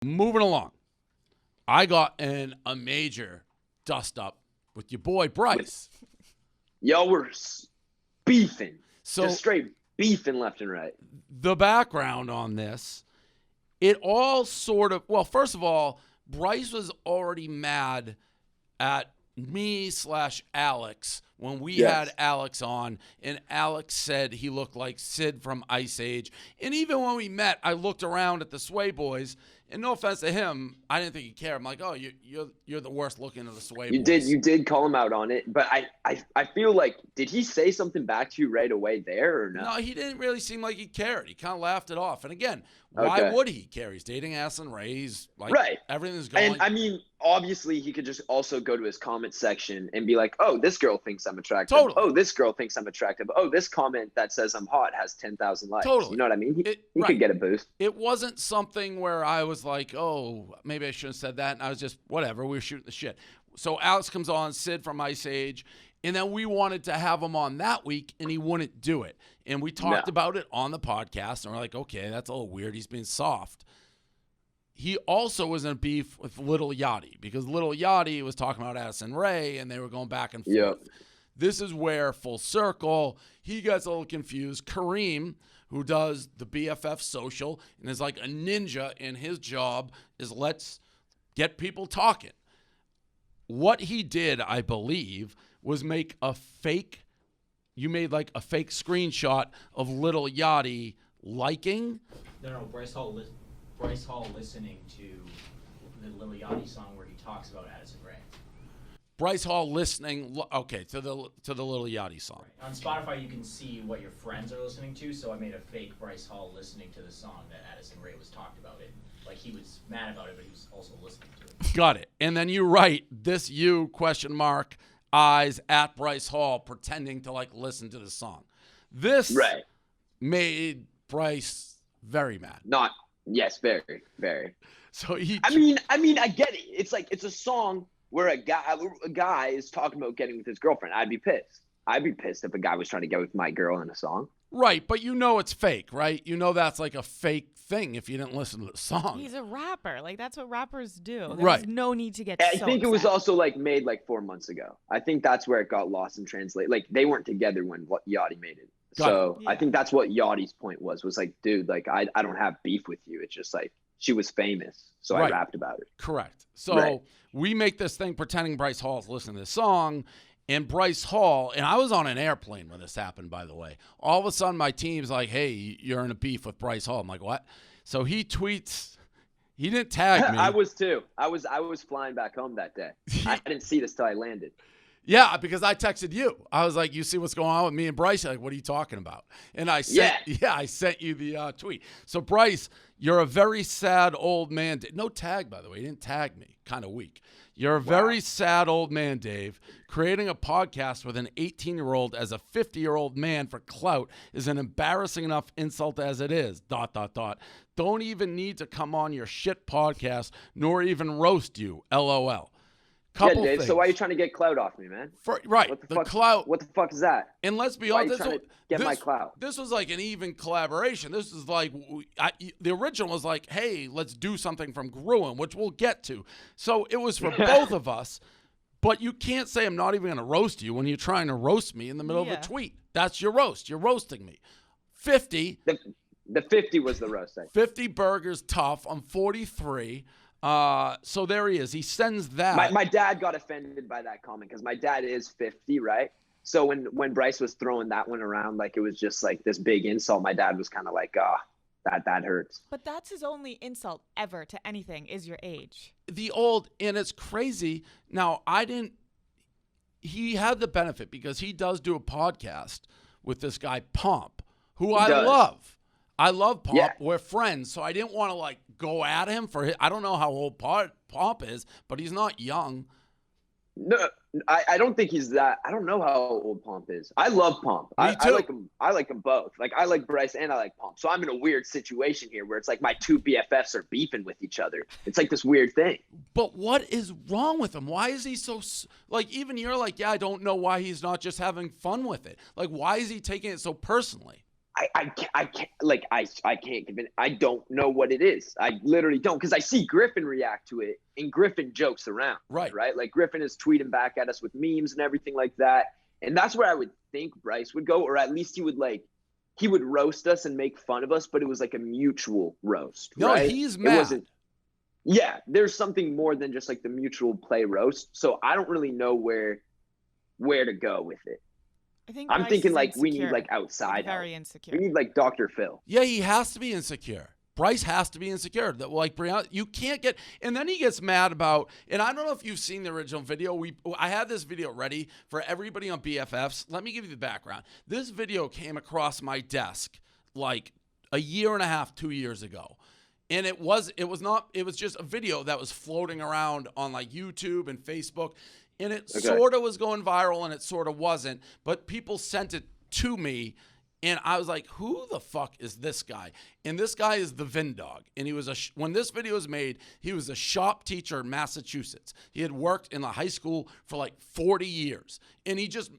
Moving along. I got in a major dust-up with your boy, Bryce. Y'all were beefing. So just straight beefing left and right. The background on this, it all sort of, well, first of all, Bryce was already mad at me/Alex when we had Alex on, and Alex said he looked like Sid from Ice Age. And even when we met, I looked around at the Sway Boys, and no offense to him, I didn't think he cared. I'm like, oh, you're the worst looking of the Sway Boys. You did call him out on it, but I feel like, did he say something back to you right away there or no? No, he didn't really seem like he cared. He kind of laughed it off. And again, why would he care? He's dating Ashlyn Ray. He's like, everything's going. And I mean, obviously, he could just also go to his comment section and be like, oh, this girl thinks I'm attractive. Totally. Oh, this girl thinks I'm attractive. Oh, this comment that says I'm hot has 10,000 likes. Totally. You know what I mean? He could get a boost. It wasn't something where I was like, oh, maybe I shouldn't have said that. And I was just, whatever, we were shooting the shit. So Alex comes on, Sid from Ice Age, and then we wanted to have him on that week, and he wouldn't do it. And we talked about it on the podcast, and we're like, okay, that's a little weird. He's being soft. He also was in a beef with Lil Yachty because Lil Yachty was talking about Addison Rae, and they were going back and forth. Yep. This is where, full circle, he gets a little confused. Kareem, who does the BFF social and is like a ninja, and his job is let's get people talking. What he did, I believe, was make a fake, you made like a fake screenshot of Lil Yachty liking. No, Bryce Hall listening to the Lil Yachty song where he talks about Addison Rae. Bryce Hall listening, okay, to the Lil Yachty song. Right. On Spotify, you can see what your friends are listening to, so I made a fake Bryce Hall listening to the song that Addison Rae was talked about it. Like, he was mad about it, but he was also listening to it. Got it. And then you write, this you, eyes at Bryce Hall, pretending to, like, listen to the song. This made Bryce very mad. Yes, very, very. So I mean, I get it. It's like, it's a song where a guy is talking about getting with his girlfriend. I'd be pissed. I'd be pissed if a guy was trying to get with my girl in a song. Right, but you know it's fake, right? You know that's like a fake thing if you didn't listen to the song. He's a rapper. Like, that's what rappers do. Right. There's no need to get I think it was also, like, made, like, 4 months ago. I think that's where it got lost in translate. Like, they weren't together when Yachty made it. I think that's what Yachty's point was like, dude, like, I don't have beef with you. It's just, like, she was famous, so I rapped about it. Correct. So we make this thing pretending Bryce Hall's listening to this song, and Bryce Hall, and I was on an airplane when this happened, by the way. All of a sudden, my team's like, hey, you're in a beef with Bryce Hall. I'm like, what? So he tweets, he didn't tag me. I was too. I was flying back home that day. I didn't see this till I landed. Yeah, because I texted you. I was like, you see what's going on with me and Bryce? You're like, what are you talking about? And I sent, I sent you the tweet. So, Bryce, you're a very sad old man. No tag, by the way. You didn't tag me. Kind of weak. You're a very sad old man, Dave. Creating a podcast with an 18-year-old as a 50-year-old man for clout is an embarrassing enough insult as it is, ... Don't even need to come on your shit podcast, nor even roast you, LOL. Couple Dave, things. So why are you trying to get clout off me, man? Clout. What the fuck is that? And let's be honest, my clout. This was like an even collaboration. This is like, the original was like, hey, let's do something from Gruen, which we'll get to. So it was for both of us, but you can't say I'm not even going to roast you when you're trying to roast me in the middle of a tweet. That's your roast. You're roasting me. 50. The 50 was the roast. 50 burgers tough. I'm 43. So there he is. He sends that. My dad got offended by that comment because my dad is 50, right? So when Bryce was throwing that one around like it was just like this big insult, my dad was kind of like, that hurts. But that's his only insult ever to anything is your age. And it's crazy. Now, he had the benefit because he does do a podcast with this guy, Pomp, who I love. I love Pomp. Yeah. We're friends, so I didn't want to like go at him for his. I don't know how old Pomp is, but he's not young. No, I don't think he's that. I don't know how old Pomp is. I love Pomp. Me too. I like them both. Like I like Bryce and I like Pomp. So I'm in a weird situation here where it's like my two BFFs are beefing with each other. It's like this weird thing. But what is wrong with him? Why is he so like? Even you're like, yeah, I don't know why he's not just having fun with it. Like, why is he taking it so personally? I can't like I can't convince. I don't know what it is. I literally don't, because I see Griffin react to it, and Griffin jokes around. Right. Like Griffin is tweeting back at us with memes and everything like that, and that's where I would think Bryce would go, or at least he would roast us and make fun of us, but it was like a mutual roast. No, right? he's mad. It wasn't. Yeah, there's something more than just like the mutual play roast. So I don't really know where to go with it. I'm thinking like we need like outside help. Very insecure. We need like Dr. Phil. Yeah, he has to be insecure. Bryce has to be insecure. That like Brianna, you can't get. And then he gets mad about. And I don't know if you've seen the original video. I had this video ready for everybody on BFFs. Let me give you the background. This video came across my desk like a year and a half, 2 years ago. And it was just a video that was floating around on like YouTube and Facebook. And it sort of was going viral and it sort of wasn't. But people sent it to me. And I was like, who the fuck is this guy? And this guy is the Vin Dog. And he was when this video was made, he was a shop teacher in Massachusetts. He had worked in a high school for like 40 years. And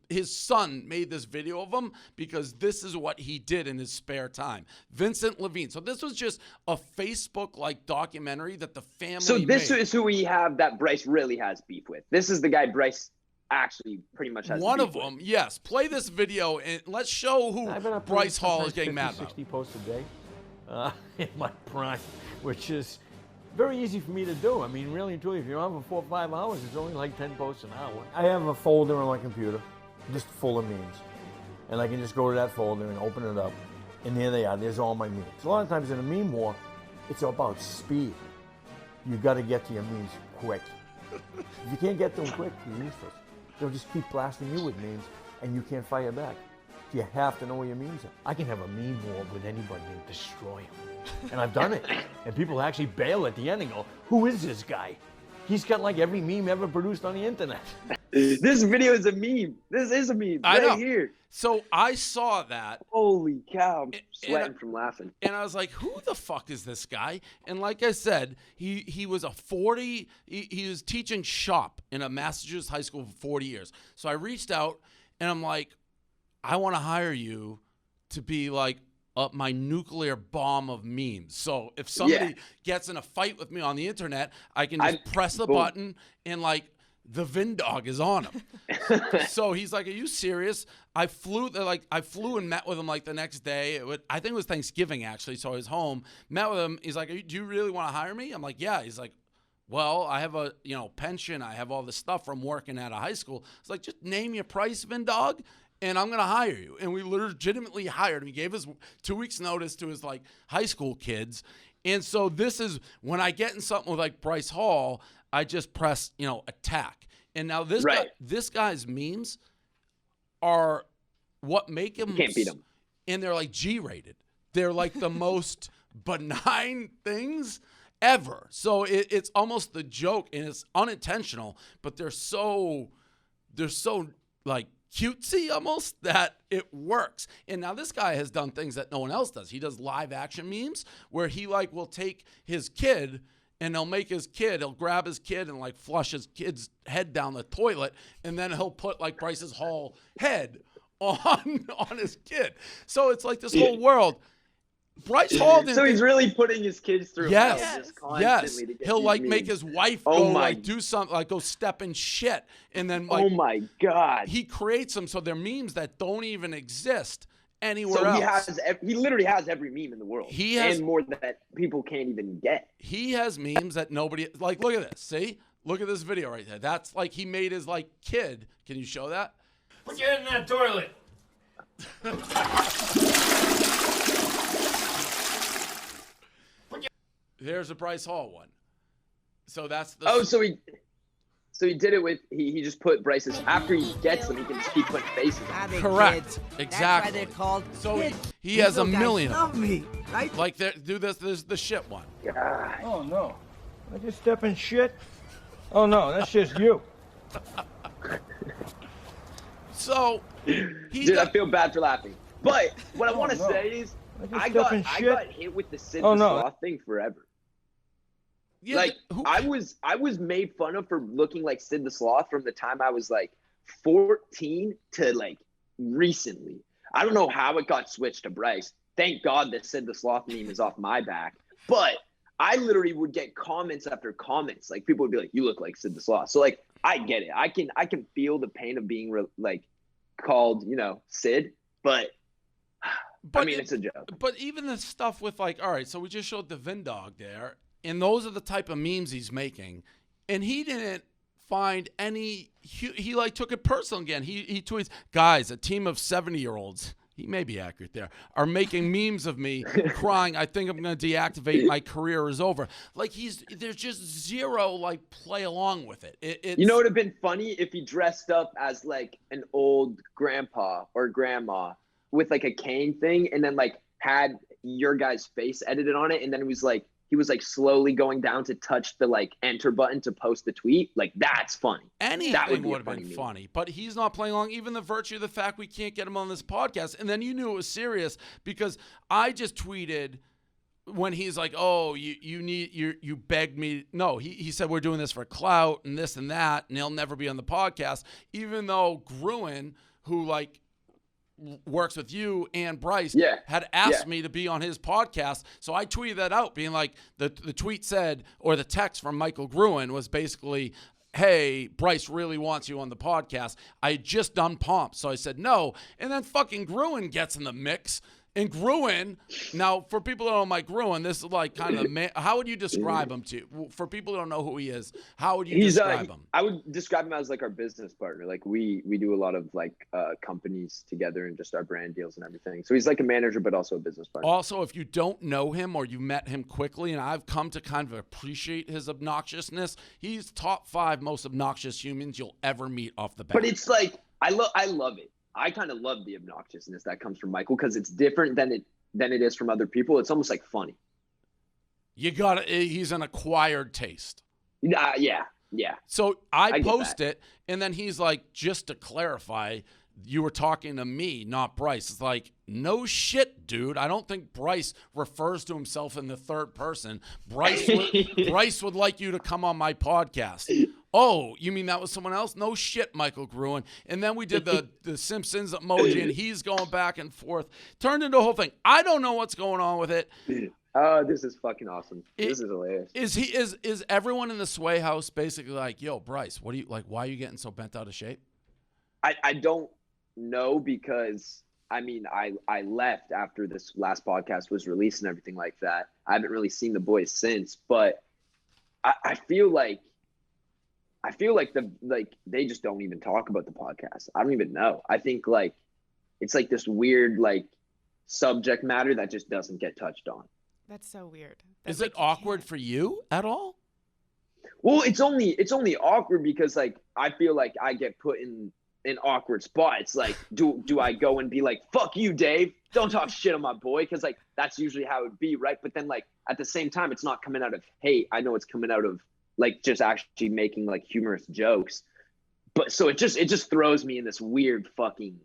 his son made this video of him because this is what he did in his spare time. Vincent Levine. So this was just a Facebook like documentary that the family So this made. is who we have that Bryce really has beef with. This is the guy Bryce actually pretty much has one beef of them, with. yes. Play this video and let's show who Bryce Hall is getting mad about. 60 posts a day in my prime, which is very easy for me to do. I mean, really and truly, if you're on for 4 or 5 hours, it's only like 10 posts an hour. I have a folder on my computer just full of memes. And I can just go to that folder and open it up. And there they are. There's all my memes. A lot of times in a meme war, it's about speed. You got to get to your memes quick. If you can't get to them quick, you're useless. They'll just keep blasting you with memes, and you can't fire back. You have to know where your memes are. I can have a meme war with anybody and destroy him. And I've done it. And people actually bail at the end and go, who is this guy? He's got like every meme ever produced on the internet. This video is a meme. This is a meme right here. So I saw that. Holy cow. I'm sweating from laughing. And I was like, who the fuck is this guy? And like I said, he was he was teaching shop in a Massachusetts high school for 40 years. So I reached out and I'm like, I want to hire you to be like my nuclear bomb of memes. So if somebody gets in a fight with me on the internet, I can just press the button and like the Vin Dog is on him. So he's like, are you serious? I flew and met with him like the next day. I think it was Thanksgiving actually. So I was home, met with him. He's like, do you really want to hire me? I'm like, yeah. He's like, well, I have a pension. I have all this stuff from working at a high school. It's like, just name your price, Vin Dog, and I'm going to hire you. And we legitimately hired him. He gave us 2 weeks notice to his like high school kids. And so this is when I get in something with like Bryce Hall, I just press, attack. And now this guy's memes are what make him. You can't beat him. And they're like G-rated. They're like the most benign things ever. So it's almost the joke, and it's unintentional, but they're so like cutesy almost that it works. And now this guy has done things that no one else does. He does live action memes where he like will take his kid and he'll grab his kid and like flush his kid's head down the toilet, and then he'll put like Bryce's Hall head on his kid. So it's like this whole world. Bryce Hall didn't. So he's really putting his kids through hell just constantly to get he'll these like memes. make his wife go like do something, like go step in shit, and then like, oh my god, he creates them so they're memes that don't even exist anywhere so else. He literally has every meme in the world. He has, and more that people can't even get. He has memes that nobody like. Look at this. See, look at this video right there. That's like he made his like kid. Can you show that? Put your head in that toilet. There's a Bryce Hall one. So that's the. So he did it with he just put Bryce's after he gets them, he can just keep putting faces on them. Correct. Kids. Exactly. That's why they're called So kids. he has a These little million. guys love me, right? Like do this. There's the shit one. God. Oh, no. I just step in shit? Oh, no, that's just you. So Dude, I feel bad for laughing. But what I want to say is I got hit with the Sid the Sloth thing forever. Yeah, like I was made fun of for looking like Sid the Sloth from the time I was like 14 to like recently. I don't know how it got switched to Bryce, thank God that Sid the Sloth meme is off my back. But I literally would get comments after comments. Like people would be like, "You look like Sid the Sloth." So like I get it. I can feel the pain of being like called, Sid. But I mean, it's a joke. But even the stuff with like, all right, so we just showed the Vin dog there, and those are the type of memes he's making, and he didn't find any. He like took it personal again. He tweets, guys, a team of 70-year-olds. He may be accurate there, are making memes of me crying. I think I'm going to deactivate. My career is over. Like there's just zero like play along with it. It's, you know, it would have been funny if he dressed up as like an old grandpa or grandma with like a cane thing, and then like had your guy's face edited on it, and then he was like slowly going down to touch the like enter button to post the tweet. Like that's funny. Anything would have been funny, but he's not playing along. Even the virtue of the fact we can't get him on this podcast, and then you knew it was serious because I just tweeted when he's like, "Oh, you begged me." No, he said we're doing this for clout and this and that, and he'll never be on the podcast. Even though Gruen, who like works with you and Bryce, had asked me to be on his podcast. So I tweeted that out being like, the tweet said, or the text from Michael Gruen was basically, hey, Bryce really wants you on the podcast. I had just done Pomp. So I said no. And then fucking Gruen gets in the mix. And Gruen, now for people that don't know Mike Gruen, this is like kind of the man. How would you describe him to? For people who don't know who he is, how would you describe him? I would describe him as like our business partner. Like we do a lot of like companies together and just our brand deals and everything. So he's like a manager, but also a business partner. Also, if you don't know him or you met him quickly, and I've come to kind of appreciate his obnoxiousness, he's top 5 most obnoxious humans you'll ever meet off the bat. But it's like I love it. I kind of love the obnoxiousness that comes from Michael because it's different than it is from other people. It's almost like funny. He's an acquired taste. Yeah. So I post it, and then he's like, just to clarify, you were talking to me, not Bryce. It's like, no shit, dude. I don't think Bryce refers to himself in the third person. Bryce would like you to come on my podcast. Oh, you mean that was someone else? No shit, Michael Gruen. And then we did the Simpsons emoji, and he's going back and forth. Turned into a whole thing. I don't know what's going on with it. Oh, this is fucking awesome. This is hilarious. Is everyone in the Sway house basically like, yo, Bryce, what do you like? Why are you getting so bent out of shape? I don't know because I mean I left after this last podcast was released and everything like that. I haven't really seen the boys since, but I feel like they just don't even talk about the podcast. I don't even know. I think like it's like this weird like subject matter that just doesn't get touched on. That's so weird. Is it awkward for you at all? Well, it's only awkward because like I feel like I get put in an awkward spot. It's like, do I go and be like, fuck you, Dave, don't talk shit on my boy? Because like that's usually how it would be, right? But then like at the same time, it's not coming out of hate. I know it's coming out of like just actually making like humorous jokes. But so it just throws me in this weird fucking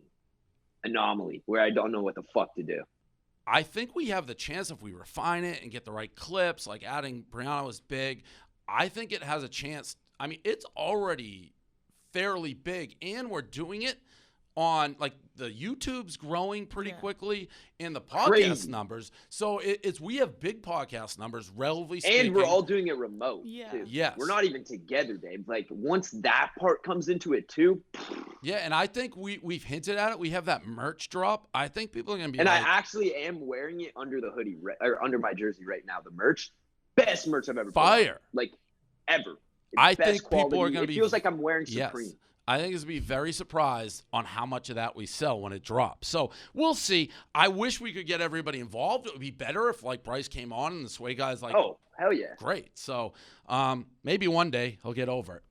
anomaly where I don't know what the fuck to do. I think we have the chance if we refine it and get the right clips, like adding Brianna was big. I think it has a chance. I mean, it's already fairly big, and we're doing it on like the YouTube's growing pretty quickly and the podcast numbers. So we have big podcast numbers, relatively speaking. And we're all doing it remote too. Yes. We're not even together, Dave. Like once that part comes into it too. Yeah, and I think we've hinted at it. We have that merch drop. I think people are going to be and like, I actually am wearing it under the hoodie or under my jersey right now, the merch. Best merch I've ever fire. Like ever. It's I best think quality. people are going to be. It feels like I'm wearing Supreme. Yes. I think it's going to be very surprised on how much of that we sell when it drops. So we'll see. I wish we could get everybody involved. It would be better if like Bryce came on and the Sway guy's like, oh, hell yeah. Great. So maybe one day he'll get over it.